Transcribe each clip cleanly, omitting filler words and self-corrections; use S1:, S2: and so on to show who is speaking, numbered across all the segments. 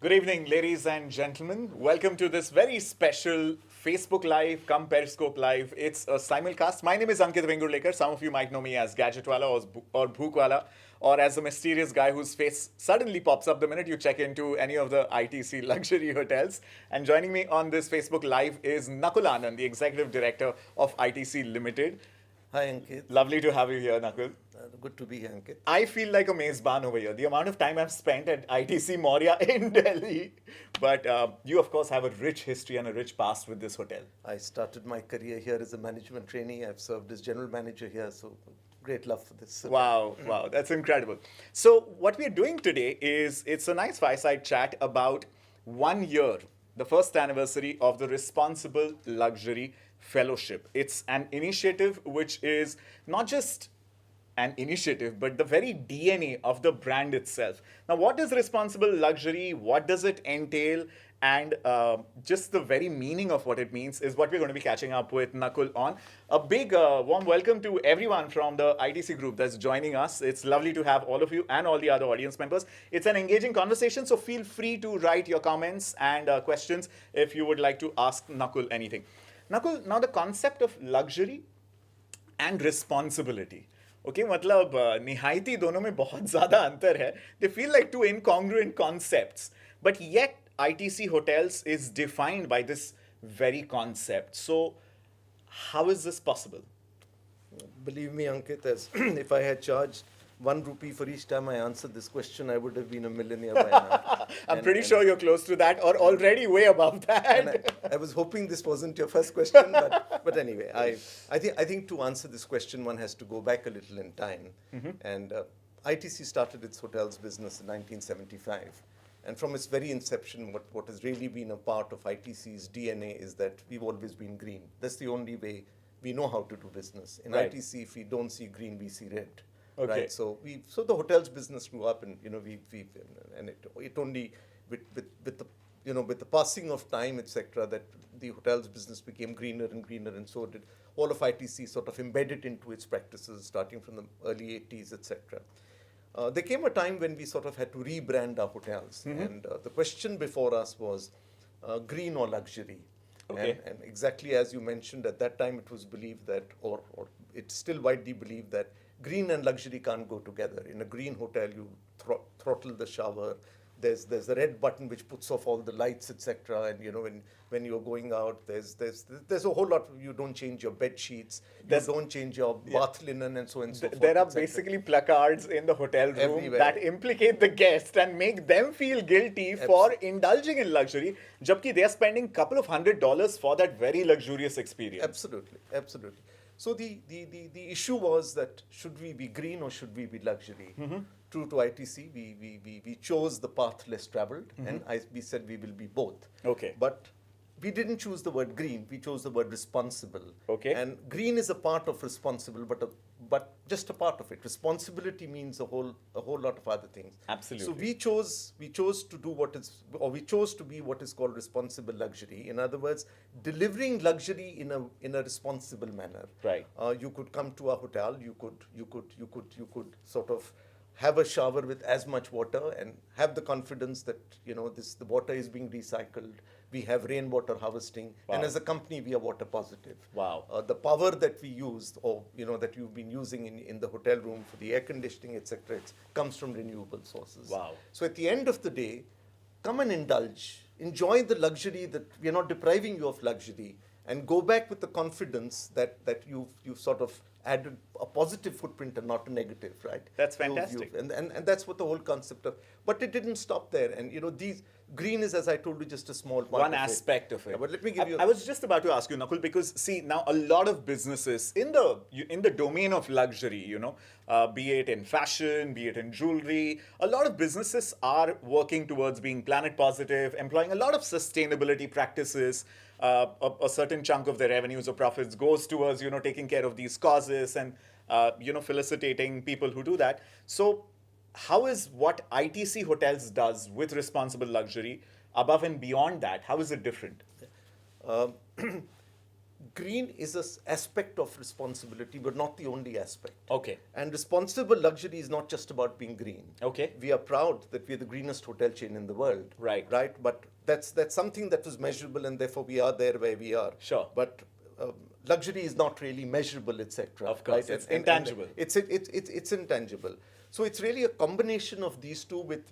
S1: Good evening, ladies and gentlemen. Welcome to this very special Facebook Live, come Periscope Live. It's a simulcast. My name is Ankit Vengurlekar. Some of you might know me as Gadgetwala or Bhukwala, or as the mysterious guy whose face suddenly pops up the minute you check into any of the ITC luxury hotels. And joining me on this Facebook Live is Nakul Anand, the Executive Director of ITC Ltd.
S2: Hi, Ankit.
S1: Lovely to have you here, Nakul.
S2: Good to be here, Ankit.
S1: I feel like a mezban over here. The amount of time I've spent at ITC Maurya in Delhi. But you, of course, have a rich history and a rich past with this hotel.
S2: I started my career here as a management trainee. I've served as general manager here, so great love for this.
S1: Wow, that's incredible. So what we're doing today is it's a nice fireside chat about 1 year, the first anniversary of the Responsible Luxury Fellowship. It's an initiative which is not just an initiative, but the very DNA of the brand itself. Now, what is responsible luxury? What does it entail? And just the very meaning of what it means is what we're going to be catching up with Nakul on. A big warm welcome to everyone from the ITC group that's joining us. It's lovely to have all of you and all the other audience members. It's an engaging conversation, so feel free to write your comments and questions if you would like to ask Nakul anything. Nakul, now the concept of luxury and responsibility. Okay मतलब निहायती दोनों में बहुत ज़्यादा अंतर है. They feel like two incongruent concepts, but yet ITC Hotels is defined by this very concept. So how is this possible?
S2: Believe me, Ankit, as if I had charged 1 rupee for each time I answered this question, I would have been a millionaire by now.
S1: I'm pretty sure you're close to that or already way above that.
S2: I was hoping this wasn't your first question, but anyway, I think to answer this question, one has to go back a little in time. And ITC started its hotels business in 1975. And from its very inception, what has really been a part of ITC's DNA is that we've always been green. That's the only way we know how to do business. In
S1: Right.
S2: ITC, if we don't see green, we see red.
S1: Okay.
S2: Right. So the hotels business grew up, and it only with the passing of time, etc., that the hotels business became greener and greener, and so did all of ITC. Sort of embedded into its practices, starting from the early 80s, etc. There came a time when we sort of had to rebrand our hotels, and the question before us was green or luxury.
S1: Okay.
S2: And exactly as you mentioned, at that time it was believed that, or it's still widely believed that green and luxury can't go together. In a green hotel, you throttle the shower. There's a red button which puts off all the lights, etc. And when you're going out, there's a whole lot. You don't change your bed sheets. You don't change your bath linen, and so on and so forth.
S1: There are
S2: etc.
S1: basically placards in the hotel room
S2: Everywhere.
S1: that implicate the guest and make them feel guilty for indulging in luxury, jabki they are spending couple of $100 for that very luxurious experience.
S2: Absolutely. So the issue was that should we be green or should we be luxury? True to ITC, we chose the path less traveled, and we said we will be both.
S1: Okay.
S2: But we didn't choose the word green. We chose the word responsible.
S1: Okay.
S2: And green is a part of responsible, but just a part of it. Responsibility means a whole lot of other things.
S1: Absolutely.
S2: So we chose to do we chose to be what is called responsible luxury. In other words, delivering luxury in a responsible manner.
S1: Right.
S2: You could come to a hotel. You could sort of have a shower with as much water and have the confidence that the water is being recycled. We have rainwater harvesting, and as a company, we are water positive.
S1: Wow.
S2: The power that we use, or that you've been using in the hotel room for the air conditioning, etc., it comes from renewable sources.
S1: Wow.
S2: So at the end of the day, come and enjoy the luxury that we are not depriving you of luxury, and go back with the confidence that you've sort of added a positive footprint and not a negative, right?
S1: That's fantastic.
S2: And that's what the whole concept of. But it didn't stop there, and these green is, as I told you, just a small part.
S1: One aspect of it.
S2: Yeah, but let me give you.
S1: I was just about to ask you, Nakul, because see now a lot of businesses in the domain of luxury, be it in fashion, be it in jewelry, a lot of businesses are working towards being planet positive, employing a lot of sustainability practices. A certain chunk of their revenues or profits goes towards taking care of these causes and felicitating people who do that. So how is what ITC Hotels does with responsible luxury above and beyond that? How is it different?
S2: green is an aspect of responsibility, but not the only aspect.
S1: Okay.
S2: And responsible luxury is not just about being green.
S1: Okay.
S2: We are proud that we are the greenest hotel chain in the world.
S1: Right.
S2: Right. But that's something that was measurable, and therefore we are there where we are.
S1: Sure.
S2: But luxury is not really measurable, etc.
S1: Of course, it's intangible.
S2: It's intangible. So it's really a combination of these two, with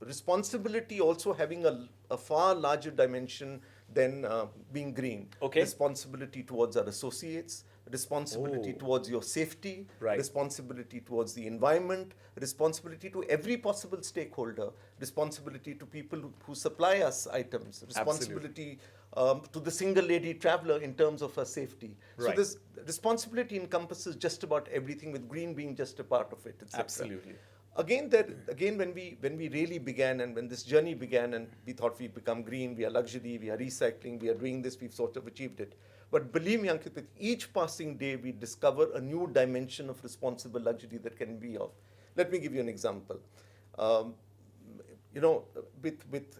S2: responsibility also having a far larger dimension than being green.
S1: Okay.
S2: Responsibility towards our associates, responsibility towards your safety,
S1: Right.
S2: responsibility towards the environment, responsibility to every possible stakeholder, responsibility to people who supply us items, responsibility to the single lady traveler in terms of her safety. So
S1: Right.
S2: this responsibility encompasses just about everything, with green being just a part of it, etc.
S1: Absolutely.
S2: Again, when we really began, and when this journey began, and we thought we'd become green, we are luxury, we are recycling, we are doing this, we've sort of achieved it. But believe me, Ankit, with each passing day, we discover a new dimension of responsible luxury that can be of. Let me give you an example.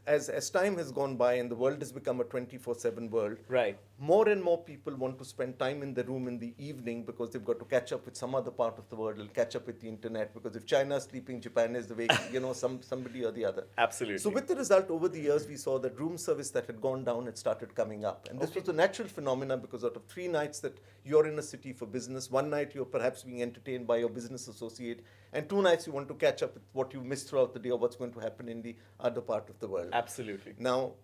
S2: As time has gone by and the world has become a 24/7 world,
S1: Right.
S2: more and more people want to spend time in the room in the evening because they've got to catch up with some other part of the world, they'll catch up with the internet, because if China is sleeping, Japan is awake, somebody or the other.
S1: Absolutely.
S2: So with the result, over the years, we saw that room service that had gone down had started coming up. And this was a natural phenomenon, because out of 3 nights that you're in a city for business, 1 night you're perhaps being entertained by your business associate, and 2 nights you want to catch up with what you missed throughout the day or what's going to happen in the other part of the world.
S1: Absolutely.
S2: Now,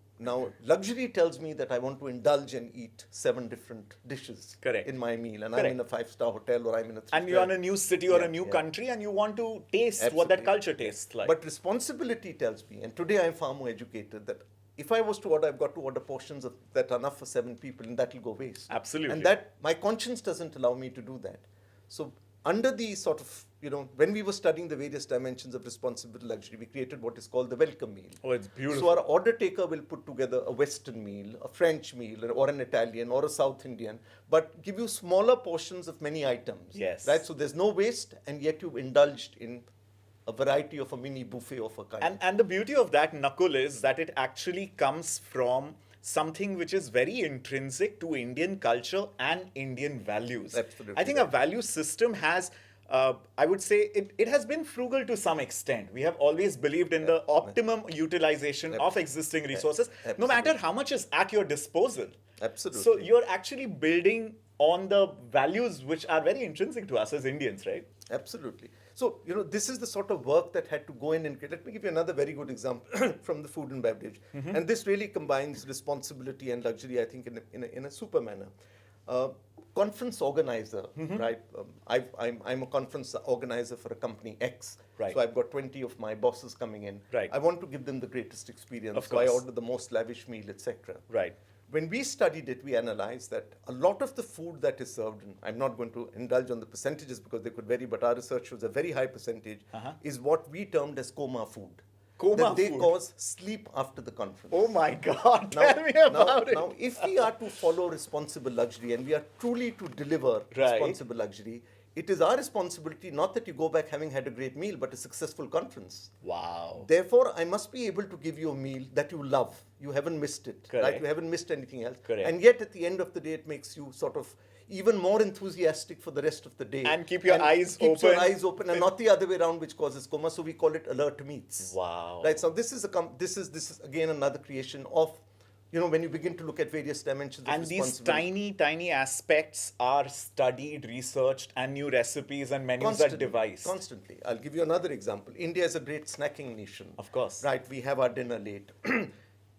S2: luxury tells me that I want to indulge and eat 7 different dishes
S1: Correct.
S2: in my meal. And
S1: Correct.
S2: I'm in a 5-star hotel, or I'm in a 3-star.
S1: And you're in a new city or
S2: Yeah,
S1: a new
S2: yeah.
S1: country, and you want to taste what that
S2: Absolutely.
S1: culture tastes like.
S2: But responsibility tells me, and today I'm far more educated, that if I was to order, I've got to order portions that are enough for 7 people, and that will go waste.
S1: Absolutely.
S2: And that, my conscience doesn't allow me to do that. So under the sort of, when we were studying the various dimensions of responsible luxury, we created what is called the welcome meal.
S1: Oh, it's beautiful.
S2: So our order taker will put together a Western meal, a French meal, or an Italian, or a South Indian, but give you smaller portions of many items.
S1: Yes.
S2: Right? So there's no waste, and yet you've indulged in a variety of a mini buffet of a kind.
S1: And the beauty of that, Nakul, is that it actually comes from something which is very intrinsic to Indian culture and Indian values.
S2: Absolutely.
S1: I think our value system has, I would say, it has been frugal to some extent. We have always believed in the optimum utilization of existing resources, no matter how much is at your disposal.
S2: Absolutely.
S1: So you're actually building on the values which are very intrinsic to us as Indians, right?
S2: Absolutely. So, this is the sort of work that had to go in and create. Let me give you another very good example from the food and beverage. And this really combines responsibility and luxury, I think, in a super manner. Conference organizer, right? I'm a conference organizer for a company X.
S1: Right.
S2: So I've got 20 of my bosses coming in.
S1: Right.
S2: I want to give them the greatest experience.
S1: Of
S2: So I
S1: course.
S2: order the most lavish meal, etc.
S1: Right.
S2: When we studied it, we analyzed that a lot of the food that is served, and I'm not going to indulge on the percentages because they could vary, but our research shows a very high percentage, is what we termed as coma food.
S1: Coma
S2: that they
S1: food.
S2: cause sleep after the conference.
S1: Oh my God, tell me about it.
S2: Now, if we are to follow responsible luxury and we are truly to deliver
S1: Right.
S2: responsible luxury, it is our responsibility not that you go back having had a great meal, but a successful conference.
S1: Wow.
S2: Therefore, I must be able to give you a meal that you love. You haven't missed it,
S1: Correct.
S2: right? You haven't missed anything else.
S1: Correct.
S2: And yet, at the end of the day, it makes you sort of even more enthusiastic for the rest of the day.
S1: And keep your eyes
S2: keeps your
S1: open.
S2: eyes open, and not the other way around, which causes coma. So we call it alert meats.
S1: Wow.
S2: Right. So this is again another creation of, when you begin to look at various dimensions of
S1: And these
S2: responsibility.
S1: tiny aspects are studied, researched, and new recipes and menus are devised.
S2: Constantly. I'll give you another example. India is a great snacking nation.
S1: Of course.
S2: Right. We have our dinner late.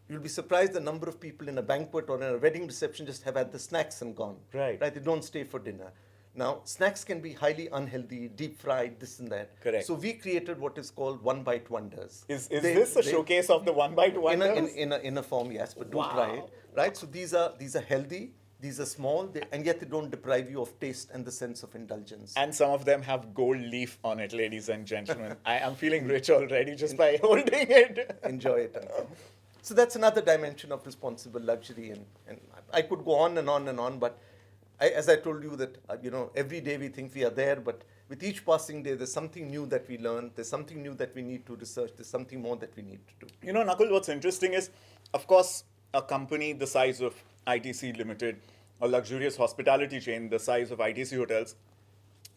S2: You'll be surprised the number of people in a banquet or in a wedding reception just have had the snacks and gone.
S1: Right.
S2: Right. They don't stay for dinner. Now, snacks can be highly unhealthy, deep fried, this and that.
S1: Correct.
S2: So we created what is called one-bite wonders.
S1: Is this a showcase of the one-bite wonders?
S2: In a form, yes, but do
S1: Wow.
S2: try it. Right. So these are healthy. These are small, and yet they don't deprive you of taste and the sense of indulgence.
S1: And some of them have gold leaf on it, ladies and gentlemen. I am feeling rich already just by holding it.
S2: Enjoy it. So that's another dimension of responsible luxury, and I could go on and on and on, but as I told you that, every day we think we are there, but with each passing day, there's something new that we learn, there's something new that we need to research, there's something more that we need to do.
S1: Nakul, what's interesting is, of course, a company the size of ITC Ltd a luxurious hospitality chain the size of ITC Hotels,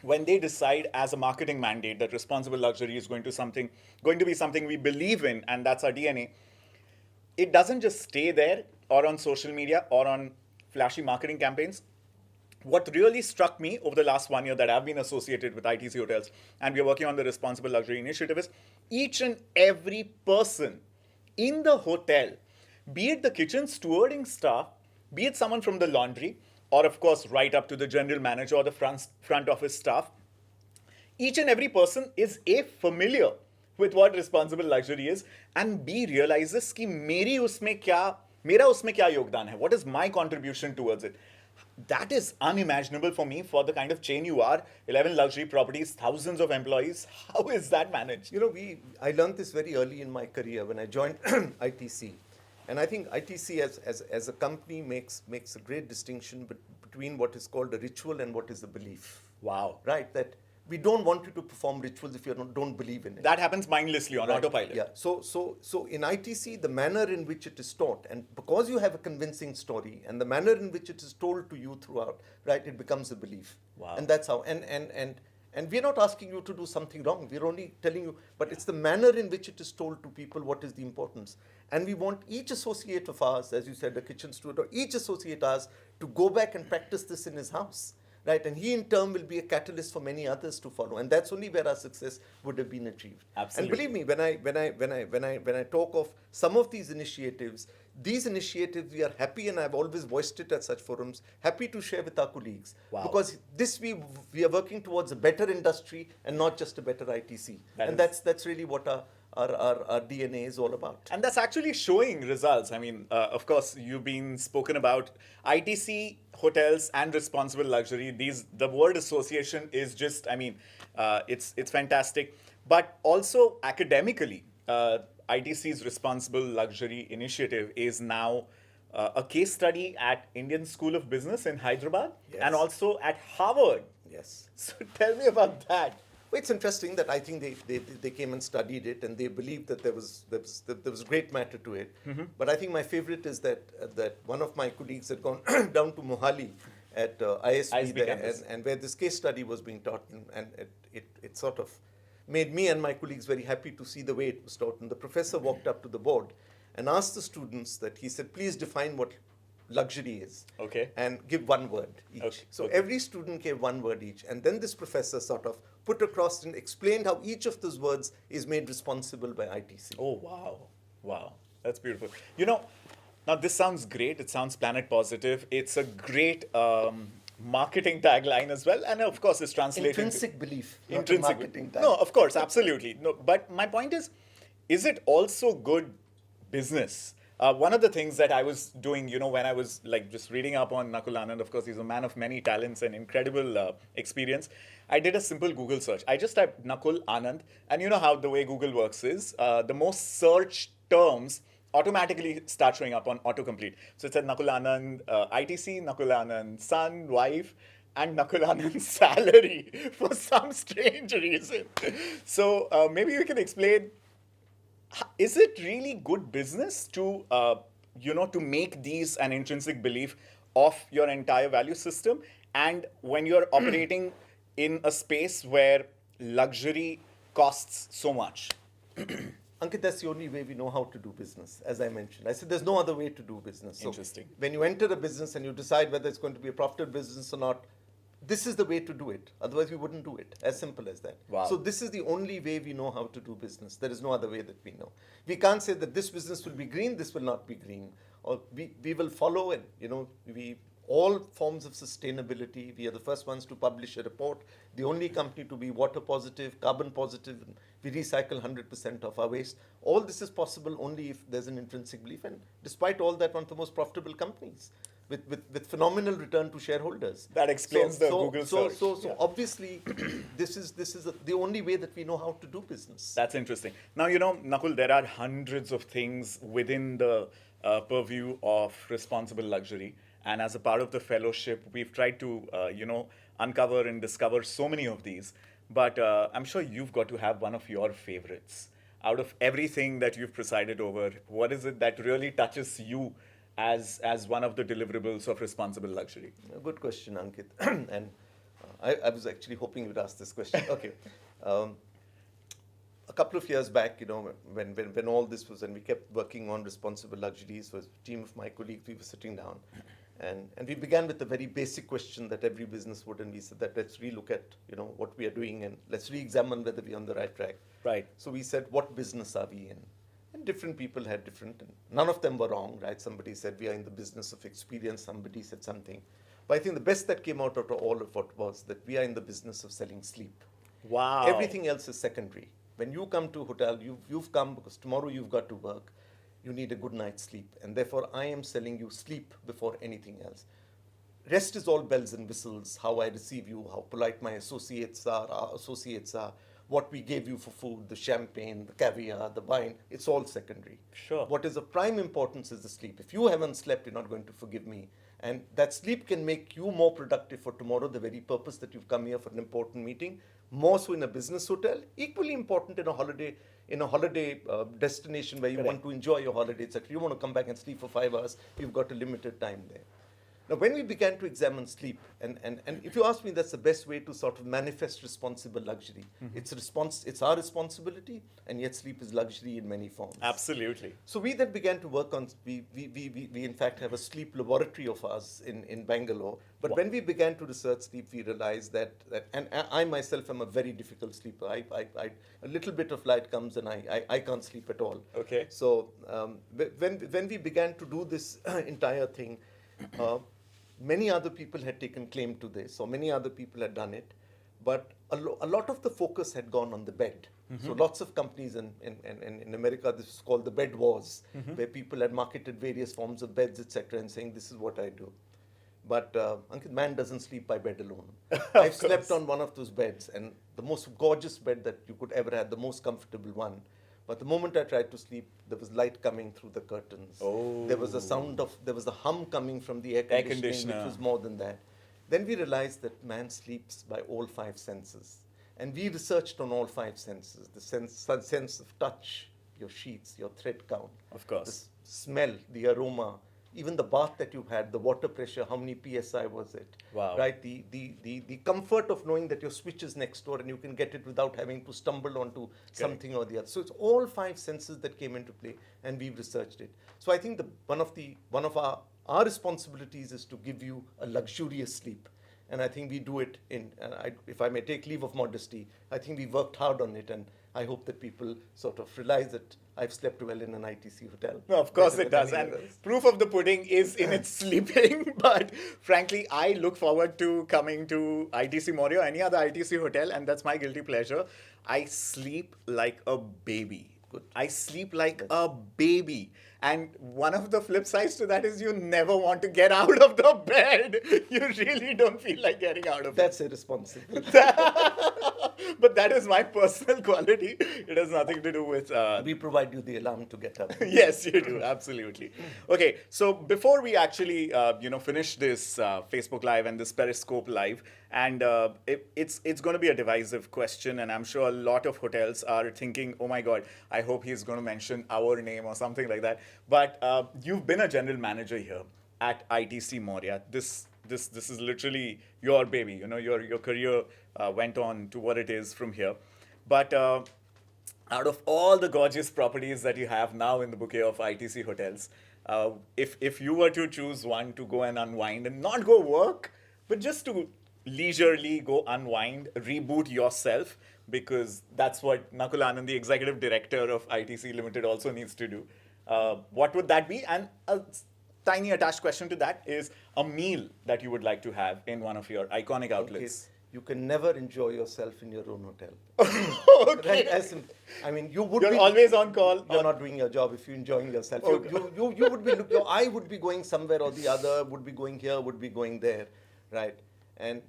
S1: when they decide as a marketing mandate that responsible luxury is going to be something we believe in, and that's our DNA, it doesn't just stay there or on social media or on flashy marketing campaigns. What really struck me over the last 1 year that I've been associated with ITC Hotels, and we're working on the Responsible Luxury Initiative, is each and every person in the hotel, be it the kitchen stewarding staff, be it someone from the laundry, or of course, right up to the general manager or the front office staff, each and every person is A, familiar with what responsible luxury is, and B, realizes कि मेरा उसमें क्या योगदान है, what is my contribution towards it. That is unimaginable for me for the kind of chain you are. 11 luxury properties, thousands of employees. How is that managed?
S2: You know, I learned this very early in my career when I joined ITC. And I think ITC as a company makes a great distinction between what is called a ritual and what is a belief.
S1: Wow.
S2: Right? That we don't want you to perform rituals if you don't believe in it.
S1: That happens mindlessly on autopilot.
S2: Yeah. So in ITC, the manner in which it is taught, and because you have a convincing story, and the manner in which it is told to you throughout, right, it becomes a belief.
S1: Wow.
S2: And that's how. And we're not asking you to do something wrong. We're only telling you, but it's the manner in which it is told to people what is the importance. And we want each associate of ours, as you said, a kitchen steward, or each associate ours to go back and practice this in his house. Right, and he in turn will be a catalyst for many others to follow, and that's only where our success would have been achieved.
S1: Absolutely.
S2: And believe me, when I talk of some of these initiatives we are happy, and I've always voiced it at such forums, happy to share with our colleagues.
S1: Wow.
S2: Because this we are working towards a better industry and not just a better ITC, that's really what our DNA is all about.
S1: And that's actually showing results. I mean, of course, you've been spoken about ITC hotels and responsible luxury. The word association is just, I mean, it's fantastic. But also academically, ITC's Responsible Luxury Initiative is now a case study at Indian School of Business in Hyderabad,
S2: Yes.
S1: and also at Harvard.
S2: Yes.
S1: So tell me about that.
S2: Well, it's interesting that I think they came and studied it, and they believed that there was great matter to it. Mm-hmm. But I think my favorite is that one of my colleagues had gone down to Mohali at ISB there, and where this case study was being taught, and it sort of made me and my colleagues very happy to see the way it was taught. And the professor walked up to the board and asked the students that he said, please define what luxury is.
S1: Okay.
S2: And give one word each.
S1: Okay.
S2: So
S1: Okay.
S2: every student gave one word each. And then this professor sort of put across and explained how each of those words is made responsible by ITC.
S1: Oh, wow. Wow. That's beautiful. You know, now this sounds great. It sounds planet positive. It's a great marketing tagline as well. And of course, it's translated
S2: Intrinsic belief, not a
S1: intrinsic
S2: marketing tag.
S1: No, of course, absolutely. No, but my point is it also good business? One of the things that I was doing, you know, when I was like just reading up on Nakul Anand, of course, he's a man of many talents and incredible experience. I did a simple Google search. I just typed Nakul Anand, and you know how the way Google works is the most searched terms automatically start showing up on autocomplete. So it said Nakul Anand ITC, Nakul Anand son, wife, and Nakul Anand's salary for some strange reason. So maybe you can explain, is it really good business to, to make these an intrinsic belief of your entire value system? And when you're operating in a space where luxury costs so much?
S2: Ankit, that's the only way we know how to do business, as I mentioned. I said there's no other way to do business. So
S1: Interesting.
S2: when you enter a business and you decide whether it's going to be a profitable business or not, this is the way to do it. Otherwise, we wouldn't do it. As simple as that.
S1: Wow.
S2: So this is the only way we know how to do business. There is no other way that we know. We can't say that this business will be green, this will not be green. Or we will follow and, all forms of sustainability. We are the first ones to publish a report, the only company to be water positive, carbon positive. We recycle 100% of our waste. All this is possible only if there's an intrinsic belief. And despite all that, one of the most profitable companies with phenomenal return to shareholders.
S1: That explains the Google search.
S2: So obviously, this is the only way that we know how to do business.
S1: That's interesting. Now, Nakul, there are hundreds of things within the purview of responsible luxury. And as a part of the fellowship, we've tried to, uncover and discover so many of these. But I'm sure you've got to have one of your favorites. Out of everything that you've presided over, what is it that really touches you as one of the deliverables of responsible luxury?
S2: A good question, Ankit. And I was actually hoping you'd ask this question. Okay. A couple of years back, when all this was, and we kept working on responsible luxuries, was a team of my colleagues, we were sitting down. And we began with a very basic question that every business would, and we said that let's relook at what we are doing and let's re-examine whether we're on the right track.
S1: Right.
S2: So we said, what business are we in? And different people had different, and none of them were wrong, right? Somebody said we are in the business of experience, somebody said something. But I think the best that came out of all of what was that we are in the business of selling sleep.
S1: Wow.
S2: Everything else is secondary. When you come to a hotel, you've come because tomorrow you've got to work. You need a good night's sleep. And therefore, I am selling you sleep before anything else. Rest is all bells and whistles, how I receive you, how polite my associates are, our associates are, what we gave you for food, the champagne, the caviar, the wine, it's all secondary.
S1: Sure.
S2: What is of prime importance is the sleep. If you haven't slept, you're not going to forgive me. And that sleep can make you more productive for tomorrow, the very purpose that you've come here for an important meeting. More so in a business hotel, equally important in a holiday destination where you want to enjoy your holiday, etc. You want to come back and sleep for 5 hours, you've got a limited time there. Now, when we began to examine sleep, and if you ask me, that's the best way to sort of manifest responsible luxury. Mm-hmm. It's our responsibility, and yet sleep is luxury in many forms.
S1: Absolutely.
S2: So we then began to work on, we in fact have a sleep laboratory of ours in Bangalore. But when we began to research sleep, we realized that and I myself am a very difficult sleeper. A little bit of light comes and I can't sleep at all.
S1: Okay.
S2: So when we began to do this entire thing, many other people had taken claim to this, or many other people had done it, but a lot of the focus had gone on the bed. Mm-hmm. So lots of companies in America, this is called the bed wars, mm-hmm. where people had marketed various forms of beds, etc., and saying, this is what I do. But Ankit, man doesn't sleep by bed alone. I've slept on one of those beds, and the most gorgeous bed that you could ever have, the most comfortable one. But the moment I tried to sleep, there was light coming through the curtains.
S1: Oh.
S2: There was a hum coming from the air conditioning, which was more than that. Then we realized that man sleeps by all 5 senses. And we researched on all 5 senses. The sense of touch, your sheets, your thread count.
S1: Of course.
S2: The smell, the aroma, even the bath that you had, the water pressure, how many PSI was it?
S1: Wow.
S2: Right? The comfort of knowing that your switch is next door and you can get it without having to stumble onto something or the other. So it's all 5 senses that came into play, and we've researched it. So I think one of our responsibilities is to give you a luxurious sleep. And I think we do it if I may take leave of modesty, I think we worked hard on it, and I hope that people sort of realize that I've slept well in an ITC hotel.
S1: No, of course it does. And proof of the pudding is in its sleeping. But frankly, I look forward to coming to ITC Mori or any other ITC hotel, and that's my guilty pleasure. I sleep like a baby.
S2: Good.
S1: I sleep like a baby. And one of the flip sides to that is you never want to get out of the bed. You really don't feel like getting out of it.
S2: That's irresponsible.
S1: But that is my personal quality. It has nothing to do with...
S2: we provide you the alarm to get up.
S1: Yes, you do. Absolutely. Okay, so before we actually, finish this Facebook Live and this Periscope Live, and it's going to be a divisive question, and I'm sure a lot of hotels are thinking, oh my God, I hope he's going to mention our name or something like that. But you've been a general manager here at ITC Moria. This is literally your baby. Your career went on to what it is from here. But out of all the gorgeous properties that you have now in the bouquet of ITC hotels, if you were to choose one to go and unwind and not go work, but just to leisurely go unwind, reboot yourself, because that's what Nakul Anand, the executive director of ITC Ltd, also needs to do. What would that be? And a tiny attached question to that is a meal that you would like to have in one of your iconic outlets.
S2: Okay. You can never enjoy yourself in your own hotel.
S1: Okay.
S2: Right?
S1: You're always on call.
S2: You're not doing your job if you're enjoying yourself. Okay. You would be your eye would be going somewhere or the other, would be going here, would be going there, right? And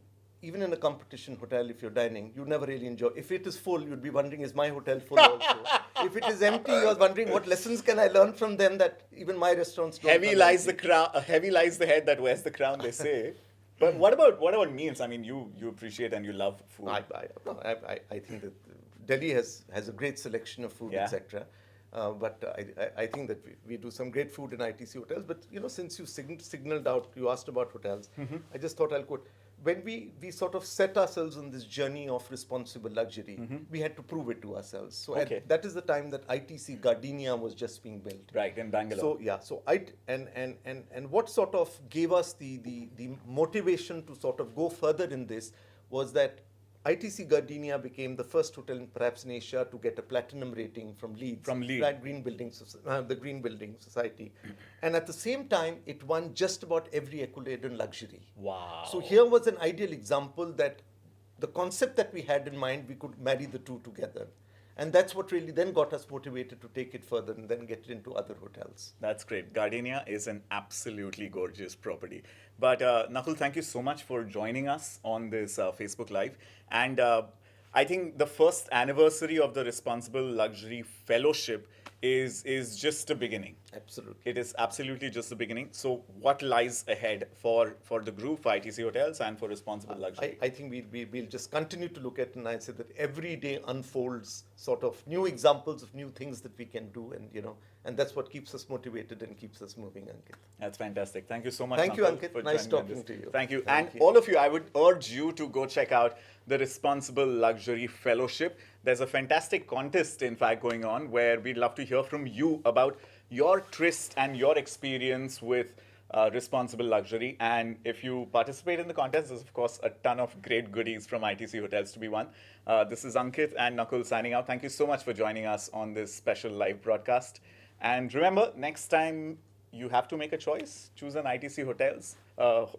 S2: even in a competition hotel, if you're dining, you never really enjoy. If it is full, you'd be wondering, is my hotel full also? If it is empty, you're wondering, what lessons can I learn from them that even my restaurants don't.
S1: Heavy lies the head that wears the crown, they say. But what about meals? I mean, you appreciate and you love food.
S2: I think that Delhi has a great selection of food,
S1: Yeah.
S2: etc. But I think that we do some great food in ITC hotels. But since you signaled out, you asked about hotels, I just thought I'll quote. When we sort of set ourselves on this journey of responsible luxury, we had to prove it to ourselves. So that is the time that ITC Gardenia was just being built.
S1: Right, in Bangalore.
S2: So yeah, so and what sort of gave us the motivation to sort of go further in this was that ITC Gardenia became the first hotel perhaps in Asia to get a platinum rating from Leeds. Right, the Green Building Society. And at the same time, it won just about every accolade in luxury.
S1: Wow.
S2: So here was an ideal example that the concept that we had in mind, we could marry the two together. And that's what really then got us motivated to take it further and then get it into other hotels.
S1: That's great. Gardenia is an absolutely gorgeous property. But Nakul, thank you so much for joining us on this Facebook Live. And I think the first anniversary of the Responsible Luxury Fellowship is just a beginning.
S2: Absolutely.
S1: It is absolutely just the beginning. So what lies ahead for the group, for ITC Hotels, and for Responsible Luxury?
S2: I think we'll just continue to look at, and I say that every day unfolds sort of new examples of new things that we can do, and that's what keeps us motivated and keeps us moving, Ankit.
S1: That's fantastic. Thank you so much.
S2: Thank you, Ankit.
S1: For
S2: nice
S1: joining
S2: talking to you.
S1: Thank you. And all of you, I would urge you to go check out the Responsible Luxury Fellowship. There's a fantastic contest, in fact, going on where we'd love to hear from you about your tryst and your experience with responsible luxury. And if you participate in the contest, there's, of course, a ton of great goodies from ITC Hotels to be won. This is Ankit and Nakul signing out. Thank you so much for joining us on this special live broadcast. And remember, next time you have to make a choice, choose an ITC Hotels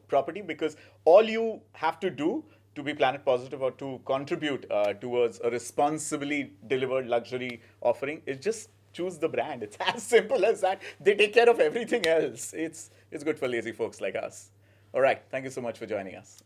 S1: property, because all you have to do to be planet positive or to contribute towards a responsibly delivered luxury offering is just choose the brand. It's as simple as that. They take care of everything else. It's good for lazy folks like us. All right. Thank you so much for joining us.